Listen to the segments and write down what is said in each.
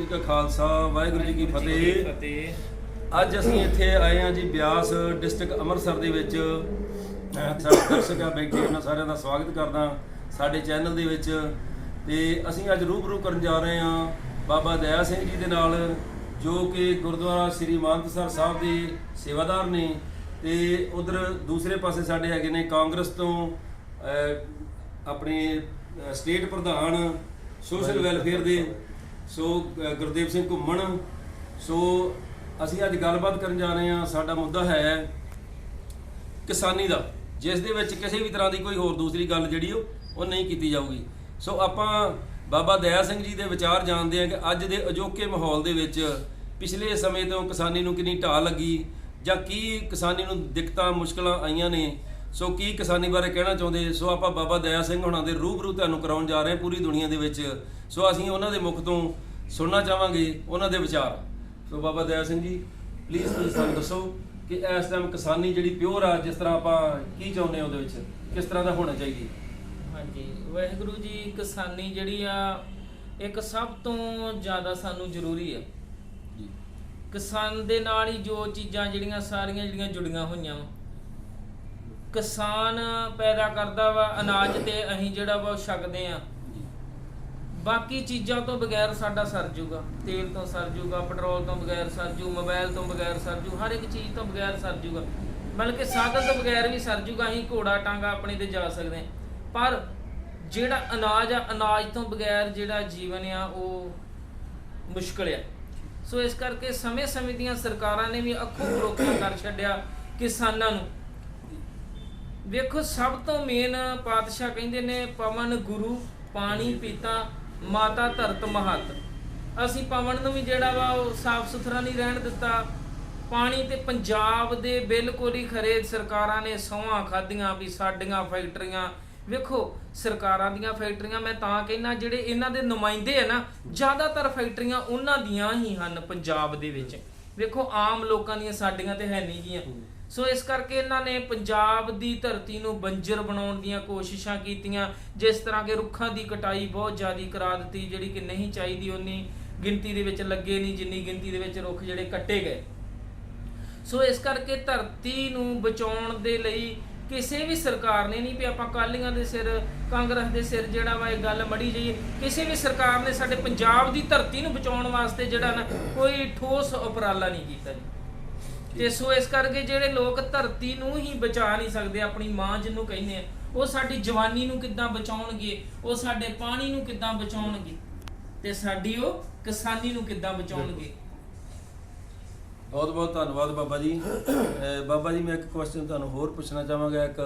का खालसा वाहिगुरू जी की फतेह। ਅੱਜ ਅਸੀਂ ਇੱਥੇ ਆਏ ਹਾਂ ਜੀ ਬਿਆਸ ਡਿਸਟ੍ਰਿਕਟ ਅੰਮ੍ਰਿਤਸਰ ਦੇ ਵਿੱਚ। ਸਾਡੇ ਦਰਸ਼ਕ ਆ ਬੈਠੇ, ਉਹਨਾਂ ਸਾਰਿਆਂ ਦਾ ਸਵਾਗਤ ਕਰਦਾ ਸਾਡੇ ਚੈਨਲ ਦੇ ਵਿੱਚ। ਤੇ ਅਸੀਂ ਅੱਜ ਰੂਬਰੂ ਕਰਨ ਜਾ ਰਹੇ ਹਾਂ ਬਾਬਾ ਦਇਆ ਸਿੰਘ ਜੀ ਦੇ ਨਾਲ, ਜੋ ਕਿ ਗੁਰਦੁਆਰਾ ਸ੍ਰੀ ਮਾਨਤਸਰ ਸਾਹਿਬ ਦੇ ਸੇਵਾਦਾਰ ਨੇ। ਤੇ ਉਧਰ ਦੂਸਰੇ ਪਾਸੇ ਸਾਡੇ ਹੈਗੇ ਨੇ ਕਾਂਗਰਸ ਤੋਂ ਆਪਣੇ ਸਟੇਟ ਪ੍ਰਧਾਨ ਸੋਸ਼ਲ ਵੈਲਫੇਅਰ ਦੇ, ਸੋ ਗੁਰਦੇਵ ਸਿੰਘ ਘੁੰਮਣ। ਸੋ ਅਸੀਂ ਅੱਜ ਗੱਲਬਾਤ ਕਰਨ ਜਾ ਰਹੇ ਹਾਂ। ਸਾਡਾ ਮੁੱਦਾ ਹੈ ਕਿਸਾਨੀ ਦਾ, ਜਿਸ ਦੇ ਵਿੱਚ ਕਿਸੇ ਵੀ ਤਰ੍ਹਾਂ ਦੀ ਕੋਈ ਹੋਰ ਦੂਸਰੀ ਗੱਲ ਜਿਹੜੀ ਉਹ ਨਹੀਂ ਕੀਤੀ ਜਾਊਗੀ। ਸੋ ਆਪਾਂ ਬਾਬਾ ਦਇਆ ਸਿੰਘ ਜੀ ਦੇ ਵਿਚਾਰ ਜਾਣਦੇ ਹਾਂ ਕਿ ਅੱਜ ਦੇ ਅਜੋਕੇ ਮਾਹੌਲ ਦੇ ਵਿੱਚ ਪਿਛਲੇ ਸਮੇਂ ਤੋਂ ਕਿਸਾਨੀ ਨੂੰ ਕਿੰਨੀ ਢਾਹ ਲੱਗੀ, ਜਾਂ ਕੀ ਕਿਸਾਨੀ ਨੂੰ ਦਿੱਕਤਾਂ ਮੁਸ਼ਕਲਾਂ ਆਈਆਂ ਨੇ। ਸੋ ਕੀ ਕਿਸਾਨੀ ਬਾਰੇ ਕਹਿਣਾ ਚਾਹੁੰਦੇ। ਸੋ ਆਪਾਂ ਬਾਬਾ ਦਇਆ ਸਿੰਘ ਹੁਣਾਂ ਦੇ ਰੂਬਰੂ ਤੁਹਾਨੂੰ ਕਰਾਉਣ ਜਾ ਰਹੇ ਹਾਂ ਪੂਰੀ ਦੁਨੀਆ ਦੇ ਵਿੱਚ। ਸੋ ਅਸੀਂ ਉਹਨਾਂ ਦੇ ਮੁਖ ਤੋਂ ਸੁਣਨਾ ਚਾਹਾਂਗੇ ਉਹਨਾਂ ਦੇ ਵਿਚਾਰ। ਸੋ ਬਾਬਾ ਦਇਆ ਸਿੰਘ ਜੀ, ਪਲੀਜ਼ ਤੁਸੀਂ ਸਾਨੂੰ ਦੱਸੋ ਕਿ ਇਸ ਟਾਈਮ ਕਿਸਾਨੀ ਜਿਹੜੀ ਪਿਓਰ ਆ, ਜਿਸ ਤਰ੍ਹਾਂ ਆਪਾਂ ਕੀ ਚਾਹੁੰਦੇ ਹਾਂ ਉਹਦੇ ਵਿੱਚ ਕਿਸ ਤਰ੍ਹਾਂ ਦਾ ਹੋਣਾ ਚਾਹੀਦੀ। ਹਾਂਜੀ, ਵਾਹਿਗੁਰੂ ਜੀ, ਕਿਸਾਨੀ ਜਿਹੜੀ ਆ ਇੱਕ ਸਭ ਤੋਂ ਜ਼ਿਆਦਾ ਸਾਨੂੰ ਜ਼ਰੂਰੀ ਆ ਜੀ। ਕਿਸਾਨ ਦੇ ਨਾਲ ਹੀ ਜੋ ਚੀਜ਼ਾਂ ਜਿਹੜੀਆਂ ਸਾਰੀਆਂ ਜਿਹੜੀਆਂ ਜੁੜੀਆਂ ਹੋਈਆਂ ਵਾ। ਕਿਸਾਨ ਪੈਦਾ ਕਰਦਾ ਵਾ ਅਨਾਜ ਤੇ ਅਸੀਂ ਜਿਹੜਾ ਵਾ ਉਹ ਛਕਦੇ ਆ। ਬਾਕੀ ਚੀਜ਼ਾਂ ਤੋਂ ਬਗੈਰ ਸਾਡਾ ਸਰ ਜੂਗਾ, ਤੇਲ ਤੋਂ ਸਰ ਜੂਗਾ, ਪੈਟਰੋਲ ਤੋਂ ਬਗੈਰ ਸਰ ਜੂ, ਮੋਬਾਈਲ ਤੋਂ ਬਗੈਰ ਸਰ ਜੂ, ਹਰ ਇੱਕ ਚੀਜ਼ ਤੋਂ ਬਗੈਰ ਸਰ ਜੂਗਾ, ਬਲਕਿ ਸਾਧਨ ਤੋਂ ਬਗੈਰ ਵੀ ਸਰ ਜੂਗਾ। ਅਸੀਂ ਘੋੜਾ ਟਾਂਗਾ ਆਪਣੇ ਤੇ ਜਾ ਸਕਦੇ ਹਾਂ, ਪਰ ਜਿਹੜਾ ਅਨਾਜ ਆ, ਅਨਾਜ ਤੋਂ ਬਗੈਰ ਜਿਹੜਾ ਜੀਵਨ ਆ ਉਹ ਮੁਸ਼ਕਲ ਆ। ਸੋ ਇਸ ਕਰਕੇ ਸਮੇਂ ਦੀਆਂ ਸਰਕਾਰਾਂ ਨੇ ਵੀ ਅੱਖੋਂ ਪਰੋਖਾ ਕਰ ਛੱਡਿਆ ਕਿਸਾਨਾਂ ਨੂੰ। ਵੇਖੋ, ਸਭ ਤੋਂ ਮੇਨ ਪਾਤਸ਼ਾਹ ਕਹਿੰਦੇ ਨੇ ਪਵਨ ਗੁਰੂ ਪਾਣੀ ਪੀਤਾ ਮਾਤਾ ਧਰਤ ਮਹੱਤ। ਅਸੀਂ ਪਵਨ ਨੂੰ ਵੀ ਜਿਹੜਾ ਵਾ ਉਹ ਸਾਫ਼ ਸੁਥਰਾ ਨਹੀਂ ਰਹਿਣ ਦਿੱਤਾ। ਪਾਣੀ ਤੇ ਪੰਜਾਬ ਦੇ ਬਿਲਕੁਲ ਹੀ ਖਰੇ ਸਰਕਾਰਾਂ ਨੇ ਸਹੁੰਆਂ ਖਾਧੀਆਂ ਵੀ ਸਾਡੀਆਂ ਫੈਕਟਰੀਆਂ। ਵੇਖੋ, ਸਰਕਾਰਾਂ ਦੀਆਂ ਫੈਕਟਰੀਆਂ ਮੈਂ ਤਾਂ ਕਹਿੰਦਾ, ਜਿਹੜੇ ਇਹਨਾਂ ਦੇ ਨੁਮਾਇੰਦੇ ਆ ਨਾ, ਜ਼ਿਆਦਾਤਰ ਫੈਕਟਰੀਆਂ ਉਹਨਾਂ ਦੀਆਂ ਹੀ ਹਨ ਪੰਜਾਬ ਦੇ ਵਿੱਚ। ਵੇਖੋ, ਆਮ ਲੋਕਾਂ ਦੀਆਂ ਸਾਡੀਆਂ ਤੇ ਹੈ ਨਹੀਂ ਗੀਆਂ। ਸੋ ਇਸ ਕਰਕੇ ਇਹਨਾਂ ਨੇ ਪੰਜਾਬ ਦੀ ਧਰਤੀ ਨੂੰ ਬੰਜਰ ਬਣਾਉਣ ਦੀਆਂ ਕੋਸ਼ਿਸ਼ਾਂ ਕੀਤੀਆਂ। ਜਿਸ ਤਰ੍ਹਾਂ ਕਿ ਰੁੱਖਾਂ ਦੀ ਕਟਾਈ ਬਹੁਤ ਜ਼ਿਆਦਾ ਕਰਾ ਦਿੱਤੀ, ਜਿਹੜੀ ਕਿ ਨਹੀਂ ਚਾਹੀਦੀ ਉਨੀ ਗਿਣਤੀ ਦੇ ਵਿੱਚ ਲੱਗੇ ਨਹੀਂ ਜਿੰਨੀ ਗਿਣਤੀ ਦੇ ਵਿੱਚ ਰੁੱਖ ਜਿਹੜੇ ਕੱਟੇ ਗਏ। ਸੋ ਇਸ ਕਰਕੇ ਧਰਤੀ ਨੂੰ ਬਚਾਉਣ ਦੇ ਲਈ ਕਿਸੇ ਵੀ ਸਰਕਾਰ ਨੇ ਨਹੀਂ ਵੀ ਆਪਾਂ ਅਕਾਲੀਆਂ ਦੇ ਸਿਰ, ਕਾਂਗਰਸ ਦੇ ਸਿਰ ਜਿਹੜਾ ਵਾ ਇਹ ਗੱਲ ਮੜੀ ਜਾਈਏ, ਕਿਸੇ ਵੀ ਸਰਕਾਰ ਨੇ ਸਾਡੇ ਪੰਜਾਬ ਦੀ ਧਰਤੀ ਨੂੰ ਬਚਾਉਣ ਵਾਸਤੇ ਜਿਹੜਾ ਨਾ ਕੋਈ ਠੋਸ ਉਪਰਾਲਾ ਨਹੀਂ ਕੀਤਾ ਜੀ। ਤੇ ਸੋ ਇਸ ਕਰਕੇ ਜਿਹੜੇ ਲੋਕ ਧਰਤੀ ਨੂੰ ਹੀ ਬਚਾ ਨਹੀਂ ਸਕਦੇ, ਆਪਣੀ ਮਾਂ ਜਿਹਨੂੰ ਕਹਿੰਦੇ ਆ, ਉਹ ਸਾਡੀ ਜਵਾਨੀ ਨੂੰ ਕਿੱਦਾਂ ਬਚਾਉਣਗੇ, ਉਹ ਸਾਡੇ ਪਾਣੀ ਨੂੰ ਕਿੱਦਾਂ ਬਚਾਉਣਗੇ, ਤੇ ਸਾਡੀ ਉਹ ਕਿਸਾਨੀ ਨੂੰ ਕਿੱਦਾਂ ਬਚਾਉਣਗੇ। ਬਹੁਤ ਬਹੁਤ ਧੰਨਵਾਦ ਬਾਬਾ ਜੀ। ਬਾਬਾ ਜੀ, ਮੈਂ ਇੱਕ ਕੁਐਸਚਨ ਤੁਹਾਨੂੰ ਹੋਰ ਪੁੱਛਣਾ ਚਾਹਾਂਗਾ, ਇੱਕ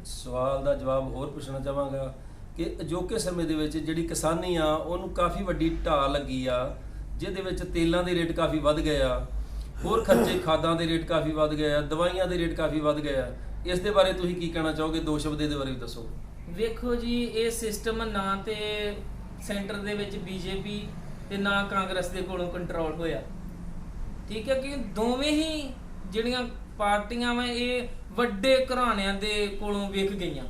ਸਵਾਲ ਦਾ ਜਵਾਬ ਹੋਰ ਪੁੱਛਣਾ ਚਾਹਾਂਗਾ ਕਿ ਅਜੋਕੇ ਸਮੇਂ ਦੇ ਵਿੱਚ ਜਿਹੜੀ ਕਿਸਾਨੀ ਆ ਉਹਨੂੰ ਕਾਫੀ ਵੱਡੀ ਢਾਹ ਲੱਗੀ ਆ, ਜਿਹਦੇ ਵਿੱਚ ਤੇਲਾਂ ਦੇ ਰੇਟ ਕਾਫੀ ਵੱਧ ਗਏ ਆ, ਹੋਰ ਖਰਚੇ, ਖਾਦਾਂ ਦੇ ਰੇਟ ਕਾਫੀ ਵੱਧ ਗਏ ਆ, ਦਵਾਈਆਂ ਦੇ ਰੇਟ ਕਾਫੀ ਵੱਧ ਗਏ ਆ। ਇਸ ਦੇ ਬਾਰੇ ਤੁਸੀਂ ਕੀ ਕਹਿਣਾ ਚਾਹੋਗੇ? ਦੋ ਸ਼ਬਦ ਇਹਦੇ ਬਾਰੇ ਵੀ ਦੱਸੋ। ਵੇਖੋ ਜੀ, ਇਹ ਸਿਸਟਮ ਨਾ ਤੇ ਸੈਂਟਰ ਦੇ ਵਿੱਚ ਬੀਜੇਪੀ ਤੇ ਨਾ ਕਾਂਗਰਸ ਦੇ ਕੋਲੋਂ ਕੰਟਰੋਲ ਹੋਇਆ, ਠੀਕ ਹੈ, ਕਿ ਦੋਵੇਂ ਹੀ ਜਿਹੜੀਆਂ ਪਾਰਟੀਆਂ ਵਾ ਇਹ ਵੱਡੇ ਘਰਾਣਿਆਂ ਦੇ ਕੋਲੋਂ ਵਿਕ ਗਈਆਂ।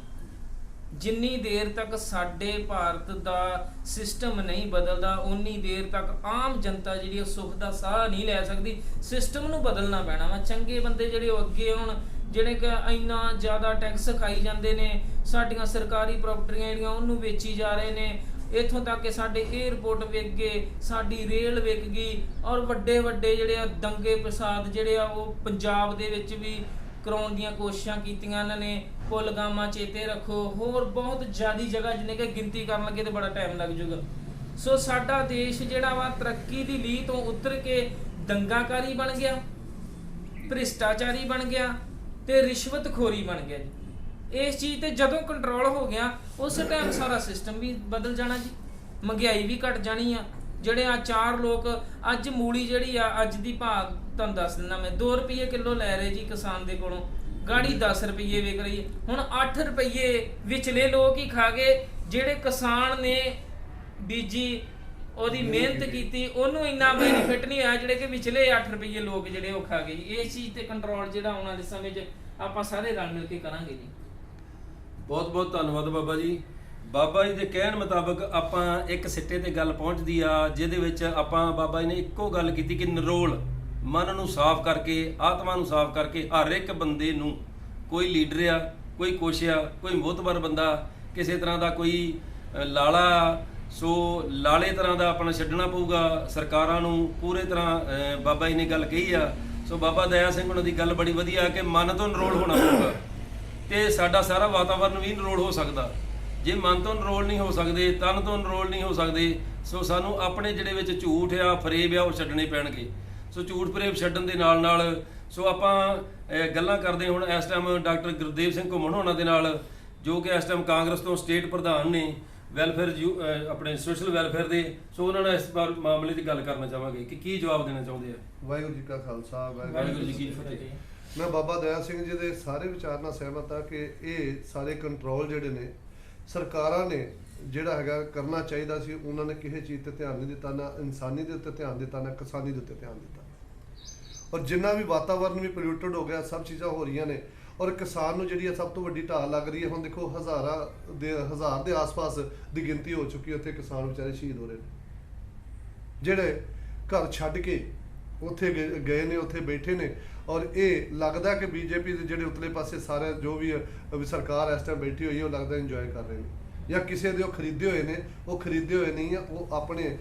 ਜਿੰਨੀ ਦੇਰ ਤੱਕ ਸਾਡੇ ਭਾਰਤ ਦਾ ਸਿਸਟਮ ਨਹੀਂ ਬਦਲਦਾ, ਉਨੀ ਦੇਰ ਤੱਕ ਆਮ ਜਨਤਾ ਜਿਹੜੀ ਉਹ ਸੁੱਖ ਦਾ ਸਾਹ ਨਹੀਂ ਲੈ ਸਕਦੀ। ਸਿਸਟਮ ਨੂੰ ਬਦਲਣਾ ਪੈਣਾ ਵਾ। ਚੰਗੇ ਬੰਦੇ ਜਿਹੜੇ ਉਹ ਅੱਗੇ ਆਉਣ, ਜਿਹੜੇ ਕਿ ਇੰਨਾ ਜ਼ਿਆਦਾ ਟੈਕਸ ਖਾਈ ਜਾਂਦੇ ਨੇ, ਸਾਡੀਆਂ ਸਰਕਾਰੀ ਪ੍ਰਾਪਰਟੀਆਂ ਜਿਹੜੀਆਂ ਉਹਨੂੰ ਵੇਚੀ ਜਾ ਰਹੇ ਨੇ, ਇੱਥੋਂ ਤੱਕ ਕਿ ਸਾਡੇ ਏਅਰਪੋਰਟ ਵਿਕ ਗਏ, ਸਾਡੀ ਰੇਲ ਵਿਕ ਗਈ, ਔਰ ਵੱਡੇ ਵੱਡੇ ਜਿਹੜੇ ਆ ਦੰਗੇ ਫਸਾਦ ਜਿਹੜੇ ਆ ਉਹ ਪੰਜਾਬ ਦੇ ਵਿੱਚ ਵੀ ਕਰਾਉਣ ਦੀਆਂ ਕੋਸ਼ਿਸ਼ਾਂ ਕੀਤੀਆਂ ਇਹਨਾਂ ਨੇ। ਪੁਲਗਾਮਾ ਚੇਤੇ ਰੱਖੋ, ਹੋਰ ਬਹੁਤ ਜ਼ਿਆਦਾ ਜਗ੍ਹਾ ਜਿਹਨੇ ਕਿ ਗਿਣਤੀ ਕਰਨ ਲੱਗੇ ਤੇ ਬੜਾ ਟਾਈਮ ਲੱਗ ਜਾਊਗਾ। ਸੋ ਸਾਡਾ ਦੇਸ਼ ਜਿਹੜਾ ਵਾ ਤਰੱਕੀ ਦੀ ਲੀਹ ਤੋਂ ਉਤਰ ਕੇ ਦੰਗਾਕਾਰੀ ਬਣ ਗਿਆ, ਭ੍ਰਿਸ਼ਟਾਚਾਰੀ ਬਣ ਗਿਆ ਤੇ ਰਿਸ਼ਵਤਖੋਰੀ ਬਣ ਗਿਆ ਜੀ। ਇਸ ਚੀਜ਼ ਤੇ ਜਦੋਂ ਕੰਟਰੋਲ ਹੋ ਗਿਆ, ਉਸੇ ਟਾਈਮ ਸਾਰਾ ਸਿਸਟਮ ਵੀ ਬਦਲ ਜਾਣਾ ਜੀ। ਮਹਿੰਗਾਈ ਵੀ ਘਟ ਜਾਣੀ ਆ। ਜਿਹੜੇ ਆ ਚਾਰ ਲੋਕ ਅੱਜ ਮੂਲੀ ਜਿਹੜੀ ਆ ਅੱਜ ਦੀ ਭਾਅ ਤੁਹਾਨੂੰ ਦੱਸ ਦਿੰਦਾ ਮੈਂ, 2 ਰੁਪਏ ਕਿਲੋ ਲੈ ਰਹੇ ਜੀ ਕਿਸਾਨ ਦੇ ਕੋਲੋਂ, ਗਾੜੀ 10 ਰੁਪਏ ਵਿਕ ਰਹੀ ਹੈ। ਹੁਣ 8 ਰੁਪਏ ਵਿਚਲੇ ਲੋਕ ਹੀ ਖਾ ਗਏ, ਜਿਹੜੇ ਕਿਸਾਨ ਨੇ ਬੀਜੀ, ਉਹਦੀ ਮਿਹਨਤ ਕੀਤੀ, ਉਹਨੂੰ ਇੰਨਾ ਬੈਨੀਫਿਟ ਨਹੀਂ ਆਇਆ, ਜਿਹੜੇ ਕਿ ਵਿਚਲੇ 8 ਰੁਪਏ ਲੋਕ ਜਿਹੜੇ ਉਹ ਖਾ ਗਏ ਜੀ। ਇਸ ਚੀਜ਼ ਤੇ ਕੰਟਰੋਲ ਜਿਹੜਾ ਆਉਣ ਵਾਲੇ ਸਮੇਂ 'ਚ ਆਪਾਂ ਸਾਰੇ ਰਲ ਮਿਲ ਕੇ ਕਰਾਂਗੇ ਜੀ। ਬਹੁਤ ਬਹੁਤ ਧੰਨਵਾਦ ਬਾਬਾ ਜੀ। ਬਾਬਾ ਜੀ ਦੇ ਕਹਿਣ ਮੁਤਾਬਕ ਆਪਾਂ ਇੱਕ ਸਿੱਟੇ ਤੇ ਗੱਲ ਪਹੁੰਚਦੀ ਆ, ਜਿਹਦੇ ਵਿੱਚ ਆਪਾਂ ਬਾਬਾ ਜੀ ਨੇ ਇੱਕੋ ਗੱਲ ਕੀਤੀ ਕਿ ਨਿਰੋਲ ਮਨ ਨੂੰ ਸਾਫ਼ ਕਰਕੇ, ਆਤਮਾ ਨੂੰ ਸਾਫ਼ ਕਰਕੇ ਹਰ ਇੱਕ ਬੰਦੇ ਨੂੰ, ਕੋਈ ਲੀਡਰ ਆ, ਕੋਈ ਕੁਛ ਆ, ਕੋਈ ਮੋਹਤਬਰ ਬੰਦਾ, ਕਿਸੇ ਤਰ੍ਹਾਂ ਦਾ ਕੋਈ ਲਾਲਾ, ਸੋ ਲਾਲੇ ਤਰ੍ਹਾਂ ਦਾ ਆਪਣਾ ਛੱਡਣਾ ਪਊਗਾ ਸਰਕਾਰਾਂ ਨੂੰ ਪੂਰੇ ਤਰ੍ਹਾਂ। ਬਾਬਾ ਜੀ ਨੇ ਗੱਲ ਕਹੀ ਆ। ਸੋ ਬਾਬਾ ਦਇਆ ਸਿੰਘ ਉਹਨਾਂ ਦੀ ਗੱਲ ਬੜੀ ਵਧੀਆ ਕਿ ਮਨ ਤੋਂ ਨਿਰੋਲ ਹੋਣਾ ਪਊਗਾ ਤੇ ਸਾਡਾ ਸਾਰਾ ਵਾਤਾਵਰਨ ਵੀ ਨਿਰੋਲ ਹੋ ਸਕਦਾ। ਜੇ ਮਨ ਤੋਂ ਨਿਰੋਲ ਨਹੀਂ ਹੋ ਸਕਦੇ, ਤਨ ਤੋਂ ਨਿਰੋਲ ਨਹੀਂ ਹੋ ਸਕਦੇ, ਸੋ ਸਾਨੂੰ ਆਪਣੇ ਜਿਹੜੇ ਵਿੱਚ ਝੂਠ ਆ, ਫਰੇਬ ਆ, ਉਹ ਛੱਡਣੇ ਪੈਣਗੇ। ਸੋ ਝੂਠ ਫਰੇਬ ਛੱਡਣ ਦੇ ਨਾਲ ਨਾਲ ਸੋ ਆਪਾਂ ਗੱਲਾਂ ਕਰਦੇ ਹੁਣ ਇਸ ਟਾਈਮ ਡਾਕਟਰ ਗੁਰਦੇਵ ਸਿੰਘ ਘੁੰਮਣ ਹੋਣਾ ਦੇ ਨਾਲ, ਜੋ ਕਿ ਇਸ ਟਾਈਮ ਕਾਂਗਰਸ ਤੋਂ ਸਟੇਟ ਪ੍ਰਧਾਨ ਨੇ ਵੈਲਫੇਅਰ, ਆਪਣੇ ਸੋਸ਼ਲ ਵੈਲਫੇਅਰ ਦੇ। ਸੋ ਉਹਨਾਂ ਨਾਲ ਇਸ ਮਾਮਲੇ ਦੀ ਗੱਲ ਕਰਨਾ ਚਾਹਾਂਗੇ ਕਿ ਕੀ ਜਵਾਬ ਦੇਣਾ ਚਾਹੁੰਦੇ ਆ। ਵਾਹਿਗੁਰੂ ਜੀ ਕਾ ਖਾਲਸਾ, ਵਾਹਿਗੁਰੂ ਜੀ ਕੀ ਫਤਿਹ। ਮੈਂ ਬਾਬਾ ਦਇਆ ਸਿੰਘ ਜੀ ਦੇ ਸਾਰੇ ਵਿਚਾਰ ਨਾਲ ਸਹਿਮਤ ਹਾਂ ਕਿ ਇਹ ਸਾਰੇ ਕੰਟਰੋਲ ਜਿਹੜੇ ਨੇ ਸਰਕਾਰਾਂ ਨੇ ਜਿਹੜਾ ਹੈਗਾ ਕਰਨਾ ਚਾਹੀਦਾ ਸੀ, ਉਹਨਾਂ ਨੇ ਕਿਸੇ ਚੀਜ਼ ਤੇ ਧਿਆਨ ਨਹੀਂ ਦਿੱਤਾ, ਨਾ ਇਨਸਾਨੀ ਦੇ ਉੱਤੇ ਧਿਆਨ ਦਿੱਤਾ, ਨਾ ਕਿਸਾਨੀ ਦੇ ਉੱਤੇ ਧਿਆਨ ਦਿੱਤਾ। ਔਰ ਜਿੰਨਾ ਵੀ ਵਾਤਾਵਰਨ ਵੀ ਪੋਲਿਊਟਡ ਹੋ ਗਿਆ, ਸਭ ਚੀਜ਼ਾਂ ਹੋ ਰਹੀਆਂ ਨੇ। ਔਰ ਕਿਸਾਨ ਨੂੰ ਜਿਹੜੀ ਸਭ ਤੋਂ ਵੱਡੀ ਢਾਲ ਲੱਗ ਰਹੀ ਹੈ। ਹੁਣ ਦੇਖੋ ਹਜ਼ਾਰ ਦੇ ਆਸ-ਪਾਸ ਦੀ ਗਿਣਤੀ ਹੋ ਚੁੱਕੀ ਹੈ, ਉੱਥੇ ਕਿਸਾਨ ਵਿਚਾਰੇ ਸ਼ਹੀਦ ਹੋ ਰਹੇ ਨੇ, ਜਿਹੜੇ ਘਰ ਛੱਡ ਕੇ ਉੱਥੇ ਗਏ ਨੇ, ਉੱਥੇ ਬੈਠੇ ਨੇ। ਔਰ ਇਹ ਲੱਗਦਾ ਕਿ ਬੀਜੇਪੀ ਦੇ ਜਿਹੜੇ ਉਤਲੇ ਪਾਸੇ ਸਾਰੇ ਜੋ ਵੀ ਸਰਕਾਰ ਇਸ ਟਾਈਮ ਬੈਠੀ ਹੋਈ ਹੈ, ਉਹ ਲੱਗਦਾ ਇੰਜੋਏ ਕਰ ਰਹੇ ਨੇ, ਜਾਂ ਕਿਸੇ ਦੇ ਉਹ ਖਰੀਦੇ ਹੋਏ ਨੇ। ਉਹ ਖਰੀਦੇ ਹੋਏ ਨਹੀਂ ਆ, ਉਹ ਆਪਣੇ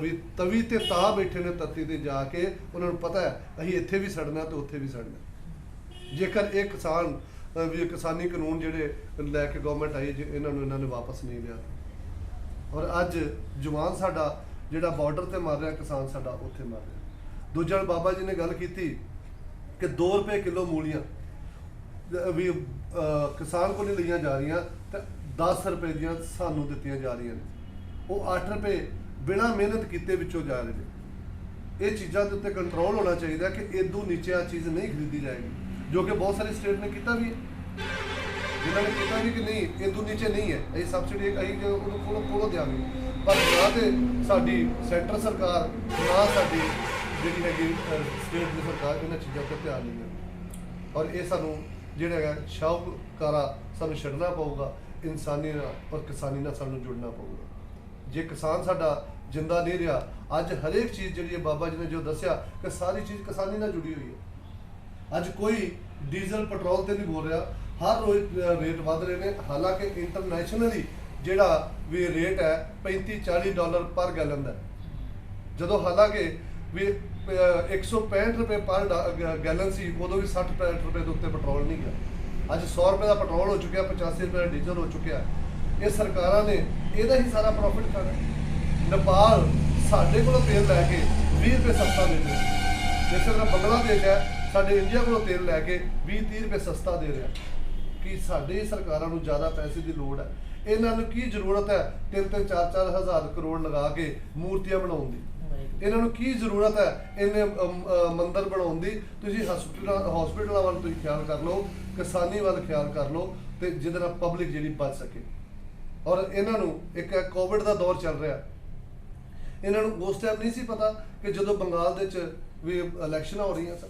ਵੀ ਤਵੀ ਤੇ ਤਾਂ ਬੈਠੇ ਨੇ, ਤੱਤੀ ਤੇ ਜਾ ਕੇ। ਉਹਨਾਂ ਨੂੰ ਪਤਾ ਹੈ ਅਸੀਂ ਇੱਥੇ ਵੀ ਸੜਨਾ ਤੇ ਉੱਥੇ ਵੀ ਸੜਨਾ। ਜੇਕਰ ਇਹ ਕਿਸਾਨ ਵੀ ਕਿਸਾਨੀ ਕਾਨੂੰਨ ਜਿਹੜੇ ਲੈ ਕੇ ਗਵਰਨਮੈਂਟ ਆਈ, ਇਹਨਾਂ ਨੇ ਵਾਪਸ ਨਹੀਂ ਲਿਆ। ਔਰ ਅੱਜ ਜਵਾਨ ਸਾਡਾ ਜਿਹੜਾ ਬਾਰਡਰ ਤੇ ਮਰ ਰਿਹਾ, ਕਿਸਾਨ ਸਾਡਾ ਉੱਥੇ ਮਰ ਰਿਹਾ। ਦੂਜਾ ਬਾਬਾ ਜੀ ਨੇ ਗੱਲ ਕੀਤੀ ਕਿ 2 ਰੁਪਏ ਕਿਲੋ ਮੂਲੀਆਂ ਵੀ ਕਿਸਾਨ ਕੋਲ ਲਈਆਂ ਜਾ ਰਹੀਆਂ ਤੇ 10 ਰੁਪਏ ਦੀਆਂ ਸਾਨੂੰ ਦਿੱਤੀਆਂ ਜਾ ਰਹੀਆਂ ਨੇ। ਉਹ 8 ਰੁਪਏ ਬਿਨਾਂ ਮਿਹਨਤ ਕੀਤੇ ਵਿੱਚੋਂ ਜਾ ਰਹੇ ਨੇ। ਇਹ ਚੀਜ਼ਾਂ ਦੇ ਉੱਤੇ ਕੰਟਰੋਲ ਹੋਣਾ ਚਾਹੀਦਾ ਕਿ ਇਦੋਂ ਨੀਚੇ ਆ ਚੀਜ਼ ਨਹੀਂ ਖਰੀਦੀ ਜਾਏਗੀ, ਜੋ ਕਿ ਬਹੁਤ ਸਾਰੇ ਸਟੇਟ ਨੇ ਕੀਤਾ ਵੀ ਹੈ। ਜਿਨ੍ਹਾਂ ਨੇ ਕੀਤਾ ਵੀ ਕਿ ਨਹੀਂ ਇਦੋਂ ਨੀਚੇ ਨਹੀਂ ਹੈ, ਇਹ ਸਬਸਿਡੀ ਅਸੀਂ ਉਹਨੂੰ ਕੋਲੋਂ ਦਿਆਂਗੇ। ਪਰ ਨਾ ਤੇ ਸਾਡੀ ਸੈਂਟਰ ਸਰਕਾਰ, ਨਾ ਸਾਡੀ ਜਿਹੜੀ ਹੈਗੀ ਸਟੇਟ ਦੀ ਸਰਕਾਰ ਇਹਨਾਂ ਚੀਜ਼ਾਂ 'ਤੇ ਧਿਆਨ ਨਹੀਂ ਦਿੰਦੀ। ਔਰ ਇਹ ਸਾਨੂੰ ਜਿਹੜਾ ਹੈਗਾ ਸ਼ਾਹੂਕਾਰਾ ਸਾਨੂੰ ਛੱਡਣਾ ਪਊਗਾ। ਇਨਸਾਨੀ ਨਾਲ ਔਰ ਕਿਸਾਨੀ ਨਾਲ ਸਾਨੂੰ ਜੁੜਨਾ ਪਊਗਾ। ਜੇ ਕਿਸਾਨ ਸਾਡਾ ਜਿੰਦਾ ਨਹੀਂ ਰਿਹਾ, ਅੱਜ ਹਰੇਕ ਚੀਜ਼ ਜਿਹੜੀ ਹੈ ਬਾਬਾ ਜੀ ਨੇ ਜੋ ਦੱਸਿਆ ਕਿ ਸਾਰੀ ਚੀਜ਼ ਕਿਸਾਨੀ ਨਾਲ ਜੁੜੀ ਹੋਈ ਹੈ। ਅੱਜ ਕੋਈ ਡੀਜ਼ਲ ਪੈਟਰੋਲ ਤੇ ਨਹੀਂ ਬੋਲ ਰਿਹਾ, ਹਰ ਰੋਜ਼ ਰੇਟ ਵੱਧ ਰਹੇ ਨੇ। ਹਾਲਾਂਕਿ ਇੰਟਰਨੈਸ਼ਨਲੀ ਜਿਹੜਾ ਵੀ ਰੇਟ ਹੈ $35-40 ਪਰ ਗੈਲਨ ਦਾ, ਜਦੋਂ ਹਾਲਾਂਕਿ ਵੀ 165 ਰੁਪਏ ਪਰ ਗੈਲਨ ਸੀ, ਉਦੋਂ ਵੀ 60-65 ਰੁਪਏ ਦੇ ਉੱਤੇ ਪੈਟਰੋਲ ਨਹੀਂ ਗਿਆ। ਅੱਜ 100 ਰੁਪਏ ਦਾ ਪੈਟਰੋਲ ਹੋ ਚੁੱਕਿਆ, 85 ਰੁਪਏ ਦਾ ਡੀਜ਼ਲ ਹੋ ਚੁੱਕਿਆ। ਇਹ ਸਰਕਾਰਾਂ ਨੇ ਇਹਦਾ ਹੀ ਸਾਰਾ ਪ੍ਰੋਫਿਟ ਖਾਣਾ। ਨੇਪਾਲ ਸਾਡੇ ਕੋਲੋਂ ਤੇਲ ਲੈ ਕੇ 20 ਰੁਪਏ ਸਸਤਾ ਦੇ ਰਿਹਾ। ਜਿਸ ਤਰ੍ਹਾਂ ਬੰਗਲਾਦੇਸ਼ ਹੈ ਸਾਡੇ ਇੰਡੀਆ ਕੋਲੋਂ ਤੇਲ ਲੈ ਕੇ 20-30 ਰੁਪਏ ਸਸਤਾ ਦੇ ਰਿਹਾ। ਕਿ ਸਾਡੇ ਸਰਕਾਰਾਂ ਨੂੰ ਜ਼ਿਆਦਾ ਪੈਸੇ ਦੀ ਲੋੜ ਹੈ। ਇਹਨਾਂ ਨੂੰ ਕੀ ਜ਼ਰੂਰਤ ਹੈ 3-3, 4-4 ਹਜ਼ਾਰ ਕਰੋੜ ਲਗਾ ਕੇ ਮੂਰਤੀਆਂ ਬਣਾਉਣ ਦੀ? ਇਹਨਾਂ ਨੂੰ ਕੀ ਜ਼ਰੂਰਤ ਹੈ ਇਹਨੇ ਮੰਦਿਰ ਬਣਾਉਣ ਦੀ? ਤੁਸੀਂ ਹਸਪੀਟਲਾਂ ਵੱਲ ਤੁਸੀਂ ਖਿਆਲ ਕਰ ਲਓ, ਕਿਸਾਨੀ ਵੱਲ ਖਿਆਲ ਕਰ ਲਓ, ਤੇ ਜਿਹਦੇ ਨਾਲ ਪਬਲਿਕ ਜਿਹੜੀ ਬਚ ਸਕੇ। ਔਰ ਇਹਨਾਂ ਨੂੰ ਇੱਕ ਕੋਵਿਡ ਦਾ ਦੌਰ ਚੱਲ ਰਿਹਾ, ਇਹਨਾਂ ਨੂੰ ਉਸ ਟਾਈਮ ਨਹੀਂ ਸੀ ਪਤਾ ਕਿ ਜਦੋਂ ਬੰਗਾਲ ਦੇ ਵਿੱਚ ਵੀ ਇਲੈਕਸ਼ਨਾਂ ਹੋ ਰਹੀਆਂ ਸਨ।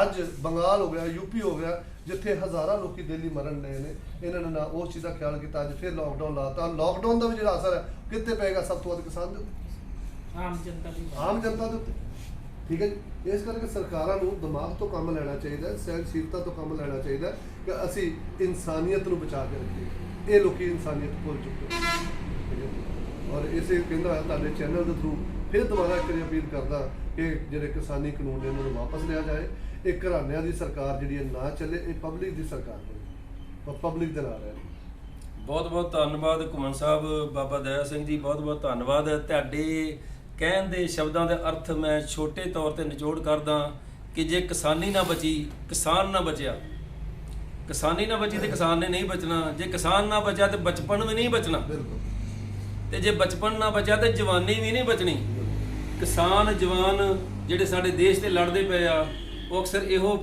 ਅੱਜ ਬੰਗਾਲ ਹੋ ਗਿਆ, ਯੂਪੀ ਹੋ ਗਿਆ, ਜਿੱਥੇ ਹਜ਼ਾਰਾਂ ਲੋਕੀ ਦਿੱਲੀ ਮਰਨ ਲਏ ਨੇ। ਇਹਨਾਂ ਨੇ ਨਾ ਉਸ ਚੀਜ਼ ਦਾ ਖਿਆਲ ਕੀਤਾ। ਅੱਜ ਫਿਰ ਲਾਕਡਾਊਨ ਲਾਤਾ। ਲਾਕਡਾਊਨ ਦਾ ਵੀ ਜਿਹੜਾ ਅਸਰ ਹੈ ਕਿੱਥੇ ਪਏਗਾ? ਸਭ ਤੋਂ ਵੱਧ ਕਿਸਾਨ ਦੇ ਉੱਤੇ, ਆਮ ਜਨਤਾ ਦੇ ਉੱਤੇ। ਠੀਕ ਹੈ ਜੀ। ਇਸ ਕਰਕੇ ਸਰਕਾਰਾਂ ਨੂੰ ਦਿਮਾਗ ਤੋਂ ਕੰਮ ਲੈਣਾ ਚਾਹੀਦਾ, ਸਹਿਨਸ਼ੀਲਤਾ ਤੋਂ ਕੰਮ ਲੈਣਾ ਚਾਹੀਦਾ ਕਿ ਅਸੀਂ ਇਨਸਾਨੀਅਤ ਨੂੰ ਬਚਾ ਕੇ ਰੱਖੀਏ। ਇਹ ਲੋਕੀ ਇਨਸਾਨੀਅਤ ਭੁੱਲ ਚੁੱਕੇ। ਔਰ ਇਸੇ ਕਹਿੰਦਾ ਤੁਹਾਡੇ ਚੈਨਲ ਦੇ ਥਰੂ ਫਿਰ ਦੁਬਾਰਾ ਇੱਕ ਵਾਰੀ ਅਪੀਲ ਕਰਦਾ ਕਿ ਜਿਹੜੇ ਕਿਸਾਨੀ ਕਾਨੂੰਨ ਨੇ ਇਹਨਾਂ ਨੂੰ ਵਾਪਸ ਲਿਆ ਜਾਏ। ਇਹ ਘਰਾਣਿਆਂ ਦੀ ਸਰਕਾਰ ਜਿਹੜੀ ਹੈ ਨਾ ਚੱਲੇ, ਇਹ ਪਬਲਿਕ ਦੀ ਸਰਕਾਰ ਹੋਵੇ, ਪਬਲਿਕ ਦੇ ਨਾਲ ਰਹੇ। ਬਹੁਤ ਬਹੁਤ ਧੰਨਵਾਦ ਘੁੰਮਣ ਸਾਹਿਬ, ਬਾਬਾ ਦਇਆ ਸਿੰਘ ਜੀ, ਬਹੁਤ ਬਹੁਤ ਧੰਨਵਾਦ। ਤੁਹਾਡੇ ਕਹਿਣ ਦੇ ਸ਼ਬਦਾਂ ਦੇ ਅਰਥ ਮੈਂ ਛੋਟੇ ਤੌਰ ਤੇ ਨਿਚੋੜ ਕਰਦਾ ਕਿ ਜੇ ਕਿਸਾਨੀ ਨਾ ਬਚੀ, ਕਿਸਾਨ ਨਾ ਬਚਿਆ, ਕਿਸਾਨੀ ਨਾ ਬਚੀ ਤੇ ਕਿਸਾਨ ਨੇ ਨਹੀਂ ਬਚਣਾ। ਜੇ ਕਿਸਾਨ ਨਾ ਬਚਿਆ ਤੇ ਬਚਪਨ ਵੀ ਨਹੀਂ ਬਚਣਾ, ਤੇ ਜੇ ਬਚਪਨ ਨਾ ਬਚਿਆ ਤੇ ਜਵਾਨੀ ਵੀ ਨਹੀਂ ਬਚਣੀ। ਕਿਸਾਨ ਜਵਾਨ ਜਿਹੜੇ ਸਾਡੇ ਦੇਸ਼ ਤੇ ਲੜਦੇ ਪਏ ਆ, ਉਹ ਅਕਸਰ ਇਹੋ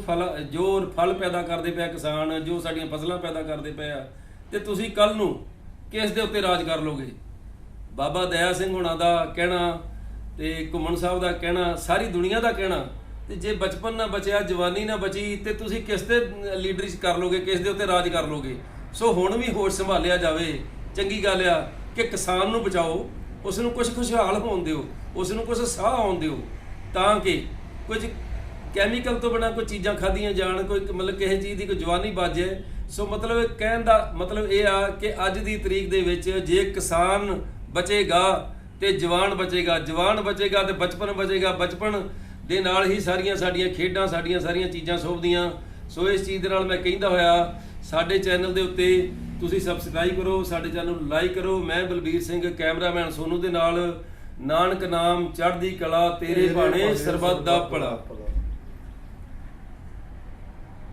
ਫਲ ਪੈਦਾ ਕਰਦੇ ਪਿਆ ਕਿਸਾਨ, ਜੋ ਸਾਡੀਆਂ ਫਸਲਾਂ ਪੈਦਾ ਕਰਦੇ ਪਏ ਆ। ਤੇ ਤੁਸੀਂ ਕੱਲ ਨੂੰ ਕਿਸ ਦੇ ਉੱਤੇ ਰਾਜ ਕਰ ਲੋਗੇ? ਬਾਬਾ ਦਇਆ ਸਿੰਘ ਹੋਣਾ ਦਾ ਕਹਿਣਾ ਤੇ ਘੁੰਮਣ ਸਾਹਿਬ ਦਾ ਕਹਿਣਾ, ਸਾਰੀ ਦੁਨੀਆ ਦਾ ਕਹਿਣਾ। ਤੇ ਜੇ ਬਚਪਨ ਨਾ ਬਚਿਆ, ਜਵਾਨੀ ਨਾ ਬਚੀ, ਤੇ ਤੁਸੀਂ ਕਿਸ ਤੇ ਲੀਡਰੀ ਕਰ ਲੋਗੇ, ਕਿਸ ਦੇ ਉੱਤੇ ਰਾਜ ਕਰ ਲੋਗੇ? ਸੋ ਹੁਣ ਵੀ ਹੋਸ਼ ਸੰਭਾਲਿਆ ਜਾਵੇ ਚੰਗੀ ਗੱਲ ਆ ਕਿ ਕਿਸਾਨ ਨੂੰ ਬਚਾਓ, ਉਸ ਨੂੰ ਕੁਝ ਖੁਸ਼ਹਾਲ ਹੋਣ ਦਿਓ, ਉਸ ਨੂੰ ਕੁਝ ਸਾਹ ਆਉਣ ਦਿਓ, ਤਾਂ ਕਿ ਕੁਝ ਕੈਮੀਕਲ ਤੋਂ ਬਿਨਾਂ ਕੋਈ ਚੀਜ਼ਾਂ ਖਾਧੀਆਂ ਜਾਣ, ਕੋਈ ਮਤਲਬ ਕਿਸੇ ਚੀਜ਼ ਦੀ ਕੋਈ ਜਵਾਨੀ ਬਾਜੇ। ਸੋ ਮਤਲਬ ਕਹਿਣ ਦਾ ਮਤਲਬ ਇਹ ਆ ਕਿ ਅੱਜ ਦੀ ਤਰੀਕ ਦੇ ਵਿੱਚ ਜੇ ਕਿਸਾਨ ਬਚੇਗਾ ਤੇ ਜਵਾਨ ਬਚੇਗਾ, ਜਵਾਨ ਬਚੇਗਾ ਤੇ ਬਚਪਨ ਬਚੇਗਾ, ਬਚਪਨ ਦੇ ਨਾਲ ਹੀ ਸਾਰੀਆਂ ਸਾਡੀਆਂ ਖੇਡਾਂ, ਸਾਰੀਆਂ ਚੀਜ਼ਾਂ ਸੋਭਦੀਆਂ। ਸੋ ਇਸ ਚੀਜ਼ ਦੇ ਨਾਲ ਮੈਂ ਕਹਿੰਦਾ ਹੋਇਆ ਸਾਡੇ ਚੈਨਲ ਦੇ ਉੱਤੇ ਤੁਸੀਂ ਸਬਸਕ੍ਰਾਈਬ ਕਰੋ, ਸਾਡੇ ਚੈਨਲ ਨੂੰ ਲਾਈਕ ਕਰੋ। ਮੈਂ ਬਲਬੀਰ ਸਿੰਘ, ਕੈਮਰਾਮੈਨ ਸੋਨੂ ਦੇ ਨਾਲ। ਨਾਨਕ ਨਾਮ ਚੜ੍ਹਦੀ ਕਲਾ, ਤੇਰੇ ਭਾਣੇ ਸਰਬੱਤ ਦਾ ਭਲਾ।